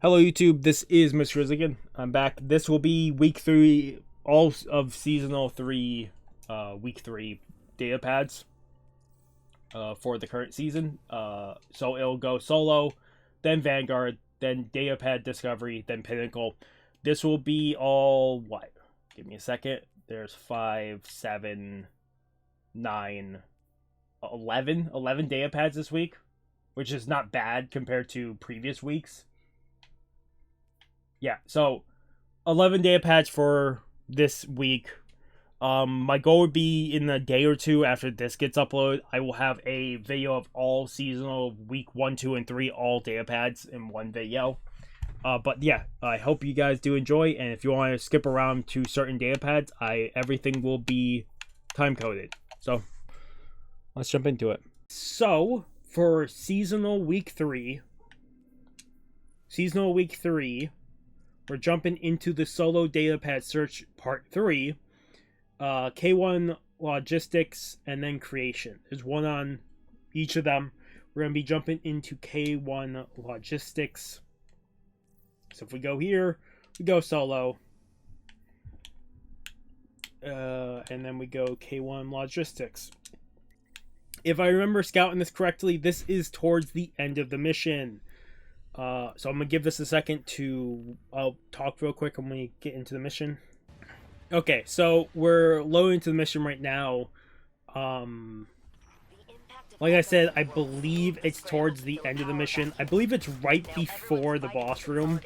Hello YouTube, this is Mr. Riz again. I'm back. This will be week 3, all of seasonal 3, week 3 data pads for the current season. So it'll go solo, then Vanguard, then data pad Discovery, then Pinnacle. This will be all, what? Give me a second. There's 5, 7, 9, 11 data pads this week, which is not bad compared to previous weeks. Yeah, so 11 data pads for this week. My goal would be in a day or two after this gets uploaded, I will have a video of all seasonal week 1, 2, and 3, all data pads in one video. But yeah, I hope you guys do enjoy, and if you want to skip around to certain data pads, everything will be time coded. So let's jump into it. So for seasonal week 3, we're jumping into the solo data pad search part 3, K1 logistics, and then creation. There's one on each of them. We're going to be jumping into K1 logistics. So if we go here, we go solo. And then we go K1 logistics. If I remember scouting this correctly, this is towards the end of the mission. So I'm going to give this a second to... I'll talk real quick when we get into the mission. Okay, so we're loading into the mission right now. Like I said, I believe it's towards the end of the mission. I believe it's right before the boss room.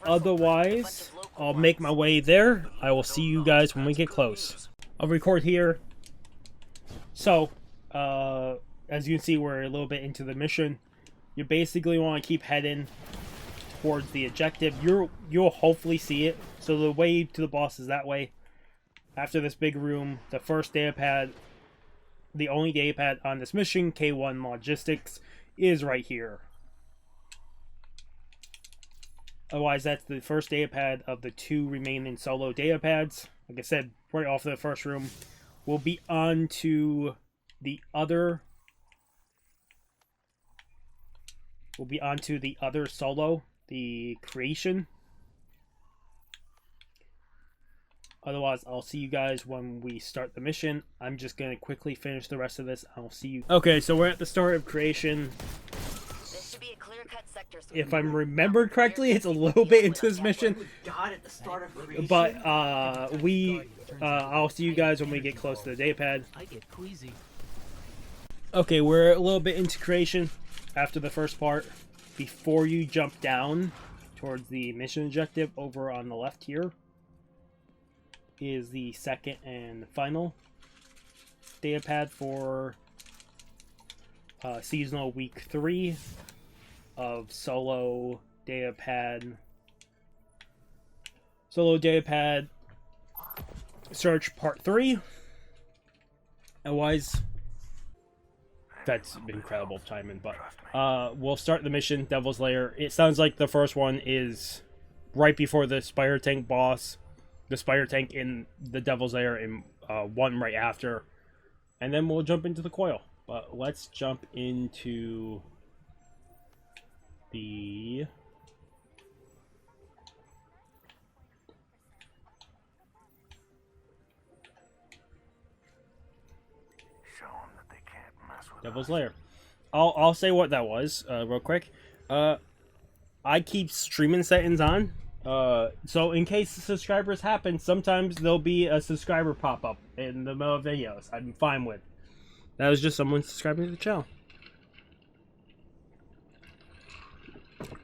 Otherwise, I'll make my way there. I will see you guys when we get close. I'll record here. So, as you can see, we're a little bit into the mission. You basically want to keep heading towards the objective. You'll hopefully see it. So the way to the boss is that way. After this big room, the first data pad, the only data pad on this mission, K1 Logistics, is right here. Otherwise, that's the first data pad of the 2 remaining solo data pads. Like I said, right off the first room. We'll be on to the other... We'll be on to the other solo, the creation. Otherwise, I'll see you guys when we start the mission. I'm just going to quickly finish the rest of this. I'll see you. Okay, so we're at the start of creation. This should be a clear-cut sector, so if I'm remembered correctly, it's a little bit into this mission. But I'll see you guys when we get close to the data pad. I get queasy. Okay, we're a little bit into creation after the first part. Before you jump down towards the mission objective, over on the left here is the second and final data pad for seasonal week 3 of solo data pad search part 3. Otherwise, that's incredible timing, but we'll start the mission, Devil's Lair. It sounds like the first one is right before the Spire tank boss, the Spire tank in the Devil's Lair, and one right after. And then we'll jump into the Coil. But let's jump into the... Devil's Lair. I'll say what that was real quick. I keep streaming settings on, so in case subscribers happen, sometimes there'll be a subscriber pop up in the middle of videos. I'm fine with. That was just someone subscribing to the channel.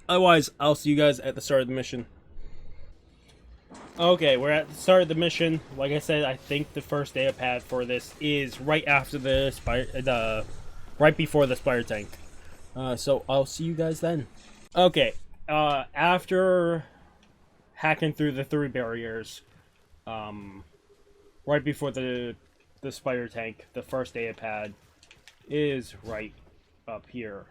Otherwise, I'll see you guys at the start of the mission. Okay, we're at the start of the mission. Like I said, I think the first data pad for this is right after the right before the Spire tank. So I'll see you guys then. Okay, after hacking through the 3 barriers, right before the Spire tank, the first data pad is right up here.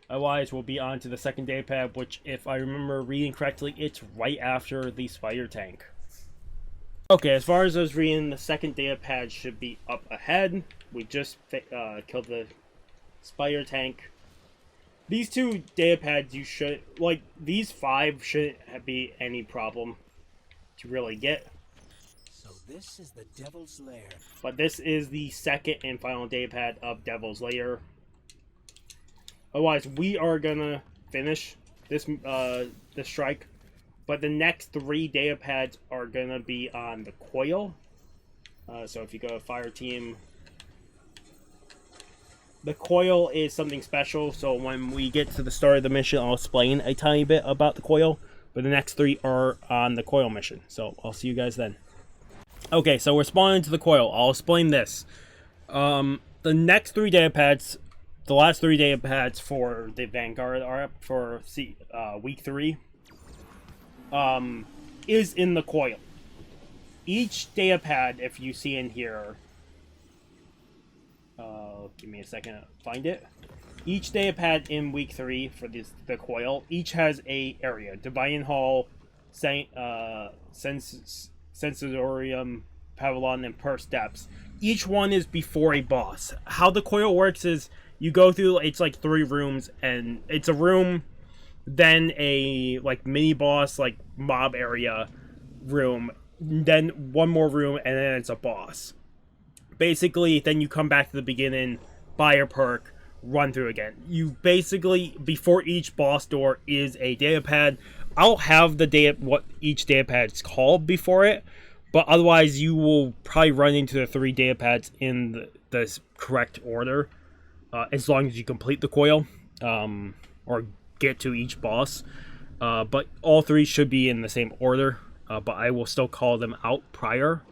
Otherwise, we'll be on to the second data pad, which, if I remember reading correctly, it's right after the Spire tank. Okay, as far as I was reading, the second data pad should be up ahead. We just killed the Spire tank. These 2 data pads, you should, like, these 5 shouldn't be any problem to really get. So this is the Devil's Lair. But this is the second and final data pad of Devil's Lair. Otherwise, we are gonna finish this strike. But the next 3 data pads are gonna be on the Coil. So if you go to Fireteam, the Coil is something special. So when we get to the start of the mission, I'll explain a tiny bit about the Coil. But the next 3 are on the Coil mission. So I'll see you guys then. Okay, so we're spawning to the Coil. I'll explain this. The next 3 data pads, the last 3 data pads for the Vanguard are up for week 3. Is in the Coil. Each data pad, if you see in here, give me a second to find it. Each data pad in week 3 for the Coil, each has a area. Divine Hall, Sensorium, Pavilion, and Per Steps. Each one is before a boss. How the Coil works is you go through, it's like 3 rooms, and it's a room, then a like mini boss, like mob area room, then one more room, and then it's a boss. Basically, then you come back to the beginning, buy a perk, run through again. You basically, before each boss door is a data pad. I'll have what each data pad is called before it, but otherwise you will probably run into the 3 data pads in the correct order, as long as you complete the Coil, or get to each boss. But all 3 should be in the same order, but I will still call them out prior,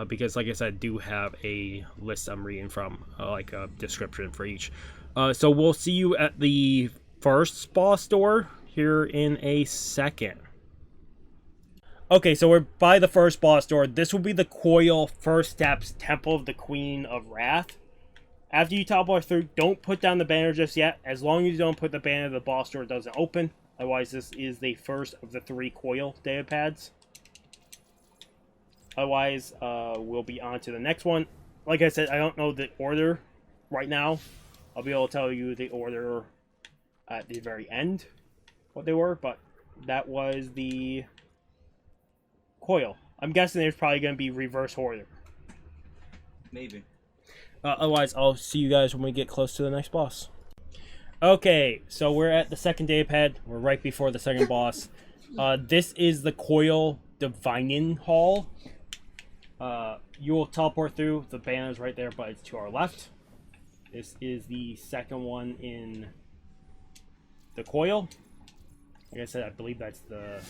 because like I said, I do have a list I'm reading from, like a description for each. So we'll see you at the first boss door here in a second. Okay, so we're by the first boss door. This will be the Coil First Steps Temple of the Queen of Wrath. After you teleport through, don't put down the banner just yet. As long as you don't put the banner, the boss door doesn't open. Otherwise, this is the first of the 3 Coil data pads. Otherwise, we'll be on to the next one. Like I said, I don't know the order right now. I'll be able to tell you the order at the very end, what they were. But that was the Coil. I'm guessing there's probably going to be reverse order. Maybe. Otherwise, I'll see you guys when we get close to the next boss. Okay, so we're at the second data pad. We're right before the second boss. This is the Coil Divine Hall. You will teleport through. The banner's right there, but it's to our left. This is the second one in the Coil. Like I said, I believe that's the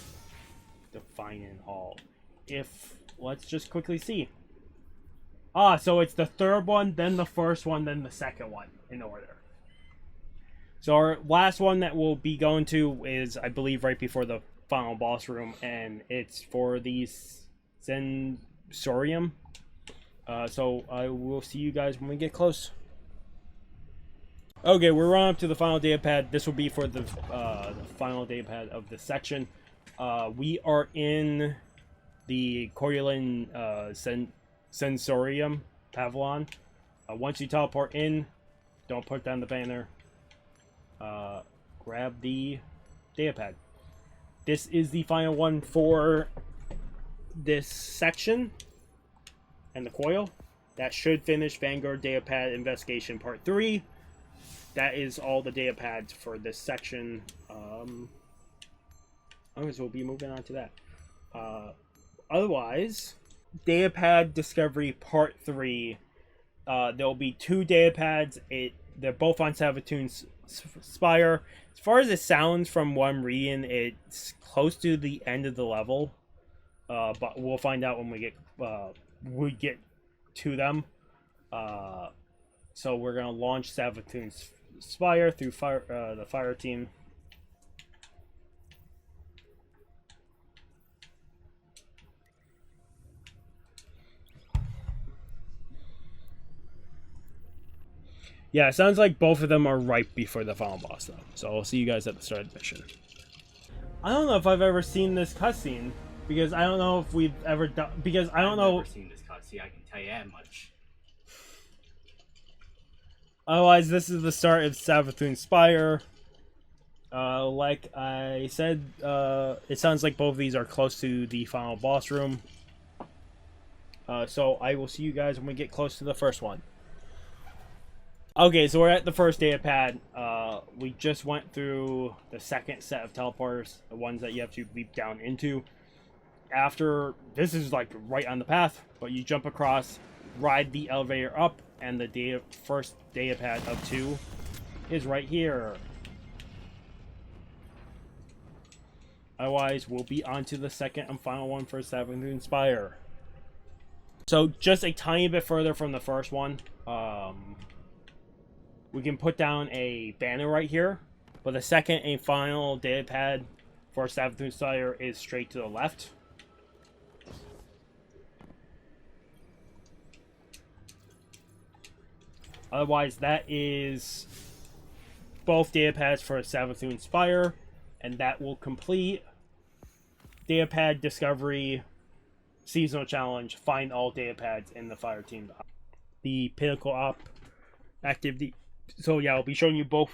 Divine Hall. Let's just quickly see. So it's the third one, then the first one, then the second one in order. So our last one that we'll be going to is, I believe, right before the final boss room, and it's for the Sensorium. So I will see you guys when we get close. Okay, we're running up to the final data pad. This will be for the final data pad of this section. We are in the Coil Sensorium Pavilion. Once you teleport in, don't put down the banner. Grab the data pad. This is the final one for this section and the Coil. That should finish Vanguard Data Pad Investigation Part 3. That is all the data pads for this section. Otherwise, we'll be moving on to that. Otherwise, Data Pad Discovery Part 3. There'll be 2 data pads. They're both on Savathûn's Spire. As far as it sounds from what I'm reading, it's close to the end of the level. But we'll find out when we get to them. So we're gonna launch Savathûn's Spire through the Fireteam. Yeah, it sounds like both of them are right before the final boss, though. So I'll see you guys at the start of the mission. I don't know if I've ever seen this cutscene Because I don't know if we've ever done. Because I don't know. I've never seen this cutscene. I can tell you that much. Otherwise, this is the start of Savathûn Spire. Like I said, it sounds like both of these are close to the final boss room. So I will see you guys when we get close to the first one. Okay, so we're at the first data pad. We just went through the second set of teleporters, the ones that you have to leap down into. After, this is like right on the path, but you jump across, ride the elevator up, and the first data pad of 2 is right here. Otherwise, we'll be on to the second and final one for Savathûn Spire. So, just a tiny bit further from the first one, we can put down a banner right here, but the second and final data pad for Savathûn Spire is straight to the left. Otherwise, that is both data pads for Savathûn Spire, and that will complete data pad discovery seasonal challenge. Find all data pads in the Fireteam. The Pinnacle op activity. So yeah, I'll be showing you both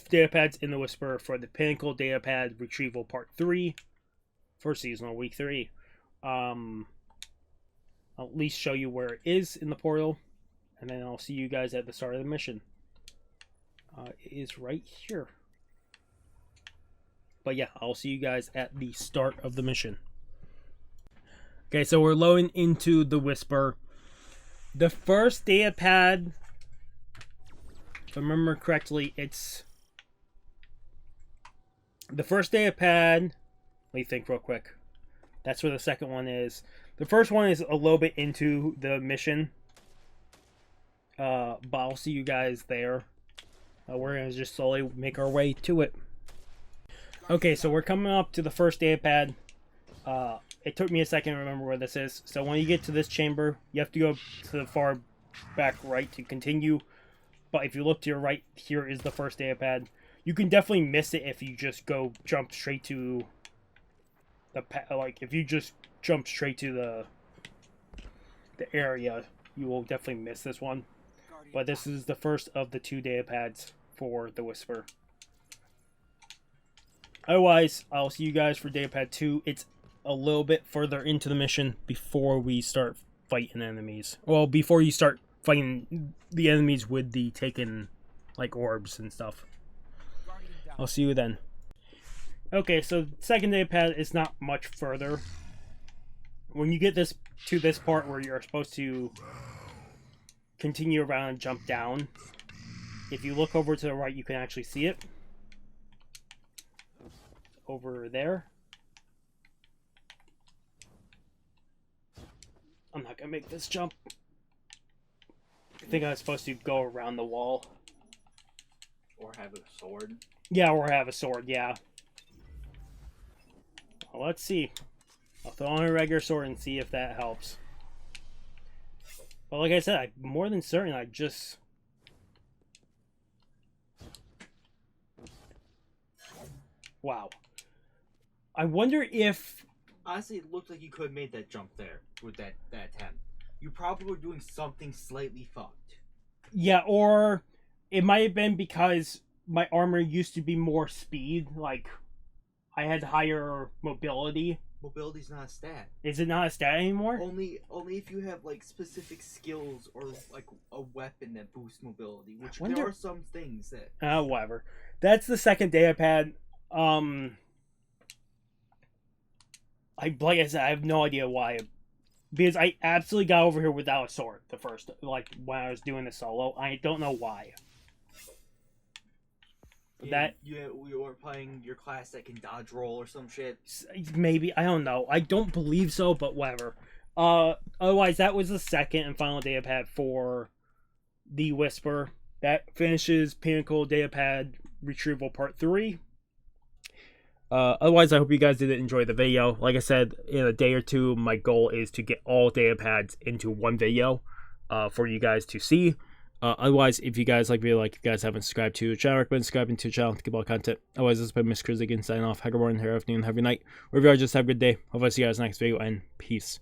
data pads in the Whisper for the Pinnacle data pad retrieval part 3 for seasonal week 3. I'll at least show you where it is in the portal, and then I'll see you guys at the start of the mission. It is right here. But yeah, I'll see you guys at the start of the mission. Okay, so we're loading into the Whisper. The first data pad, if I remember correctly, it's the first data pad. Let me think real quick. That's where the second one is. The first one is a little bit into the mission, but I'll see you guys there. We're gonna just slowly make our way to it. Okay, so we're coming up to the first data pad. It took me a second to remember where this is. So when you get to this chamber, you have to go to the far back right to continue. But if you look to your right, here is the first data pad. You can definitely miss it if you just jump straight to the if you just jump straight to the area, you will definitely miss this one. But this is the first of the 2 data pads for the Whisper. Otherwise, I'll see you guys for data pad 2. It's a little bit further into the mission before we start fighting enemies. Well, before you start fighting the enemies with the taken, like, orbs and stuff. I'll see you then. Okay, so second data pad is not much further. When you get to this part where you're supposed to continue around and jump down, if you look over to the right, you can actually see it. Over there. I'm not gonna make this jump. I think I was supposed to go around the wall. Or have a sword. Yeah, or have a sword, yeah. Well, let's see. I'll throw on a regular sword and see if that helps. But like I said, I'm more than certain I just... Wow. I wonder if... Honestly, it looked like you could have made that jump there with that attempt. You probably were doing something slightly fucked. Yeah, or it might have been because my armor used to be more speed. Like, I had higher mobility. Mobility's not a stat. Is it not a stat anymore? Only if you have like specific skills or like a weapon that boosts mobility. Which there are some things that. Whatever. That's the second data pad. Like I said, I have no idea why. Because I absolutely got over here without a sword the first, like, when I was doing the solo. I don't know why. Yeah, we were playing your class that can dodge roll or some shit. Maybe, I don't know. I don't believe so, but whatever. Otherwise, that was the second and final data pad for the Whisper. That finishes Pinnacle data pad retrieval part 3. Otherwise, I hope you guys did enjoy the video. Like I said, in a day or two, my goal is to get all data pads into one video for you guys to see. Otherwise, if you guys like video, if you guys haven't subscribed to the channel, I recommend subscribing to the channel to get more content. Otherwise, this has been Mr. Chris again signing off. Have a good morning, have a good afternoon, have a good night. Wherever you are, just have a good day. Hope I see you guys next video, and peace.